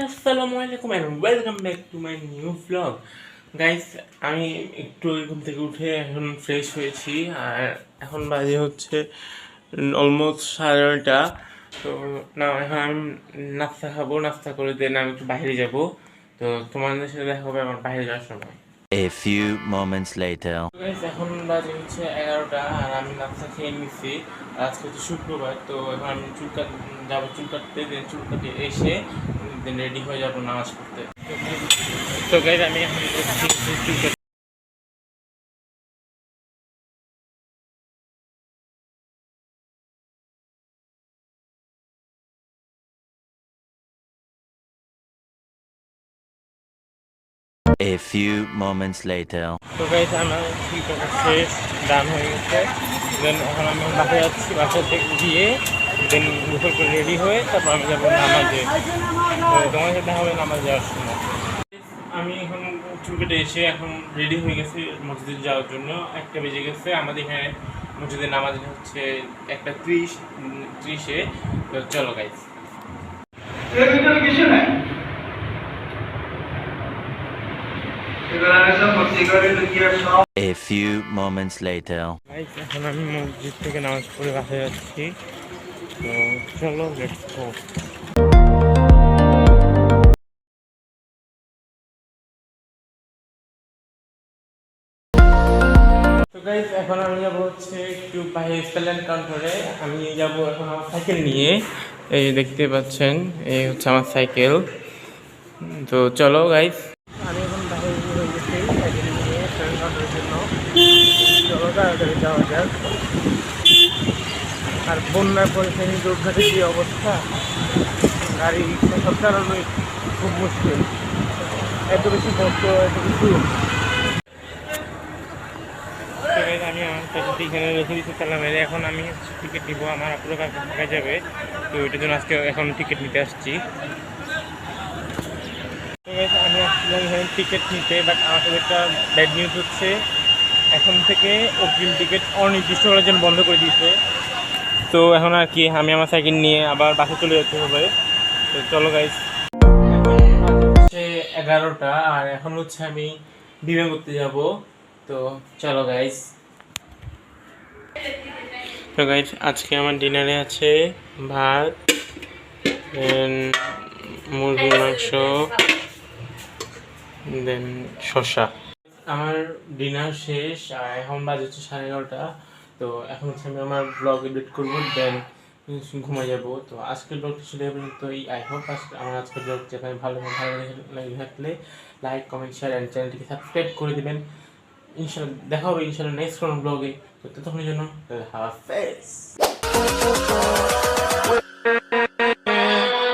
আসসালামু আলাইকুম and welcome back to my new blog guys. আমি একটু ঘুম থেকে উঠে এখন ফ্রেশ হয়েছি আর এখন বাজে হচ্ছে অলমোস্ট 9:30। তো না, এখন আমি নাস্তা খাবো, নাস্তা করে দেন আমি একটু বাইরে যাব। তো তোমাদের সাথে দেখা হবে আমার বাইরে যাওয়ার সময়। A few moments later. Guys এখন বাজে হচ্ছে 11টা আর আমি নাস্তা খেয়ে নিচ্ছি। আজকে হচ্ছে শুক্রবার, তো এখন আমি যাবো চুল কাটতে, দেন চুল কাটিয়ে এসে দেন রেডি হয়ে যাবো নামাজ পড়তে। তো গাইস আমি এখন চুল কাটতে। A few moments later. তো গাইস আমার চুল কাটা শেষ, ডান হয়ে গেছে। দেন এখন আমি বাসায় যাচ্ছি, বাসা থেকে গিয়ে দেন গোসল করে রেডি হয়ে তারপর আমি যাবো নামাজে। তো তোমার সাথে হবে নামাজ যাওয়ার সময়। আমি এখন চুল কেটে এসে এখন রেডি হয়ে গেছি মসজিদে যাওয়ার জন্য। 1টা বেজে গেছে। আমাদের এখানে মসজিদের নামাজ হচ্ছে 1:30-30-এ। তো চলো guys. A few moments later. Guys এখন আমি মসজিদ থেকে নামাজ পড়ে বাসায় যাচ্ছি। তো চলো লেটস গো। তো গাইস এখন আমি যাবো হচ্ছে একটু বাইরে স্প্যালেন্ড কাউন্টারে। আমি যাবো এখন আমার সাইকেল নিয়ে। এই দেখতে পাচ্ছেন, এই হচ্ছে আমার সাইকেল। তো চলো গাইস, আমি এখন বাইরে হয়ে গেছি সাইকেল নিয়ে স্প্যালেন্ড কাউন্টারের জন্য। চলো তাড়াতাড়ি যাওয়া যাক। আর বন্যার পরে ফেনী দুর্ঘটে যে অবস্থা, গাড়ি রিক্সা সব চালানোই খুব মুশকিল। এত বেশি কষ্ট, এত কিছু। আমি আমার সাইকেলটি এখানে রেখে দিতে চালাম। এখন আমি টিকিট নিব, আমার আপুরো কাছে থাকা যাবে। তো ওইটার জন্য আজকে এখন টিকিট নিতে আসছি। তো আমি আসছিলাম এখানে টিকিট নিতে, বাট আমার সাথে একটা ব্যাড নিউজ হচ্ছে, এখন থেকে অগ্রিম টিকিট অনির্দিষ্টকালের জন্য বন্ধ করে দিয়েছে। তো এখন আর কি আমি আমার সাইকেল নিয়ে আবার বাসে চলে যেতে হবে। তো চলো গাইস, এখন হচ্ছে 11টা আর এখন হচ্ছে আমি ডিনার করতে যাব। তো চলো গাইস। তো গাইস আজকে আমার ডিনারে আছে ভাত, দেন মুরগির মাংস, দেন শসা। আমার ডিনার শেষ আর এখন বাজে হচ্ছে 11:30। তো এখন হচ্ছে আমি আমার ব্লগ এডিট করবো, দেন ঘুমাই যাবো। তো আজকের ব্লগটি ছিল তো আই হোপ আমার আজকের ব্লগ যেখানে ভালো লাগে থাকলে লাইক, কমেন্ট, শেয়ার অ্যান্ড চ্যানেলটিকে সাবস্ক্রাইব করে দেবেন। ইনশাল্লাহ দেখা হবে ইনশাল্লাহ নেক্সট কোনো ব্লগে। তো ততক্ষণের জন্য হাফেজ।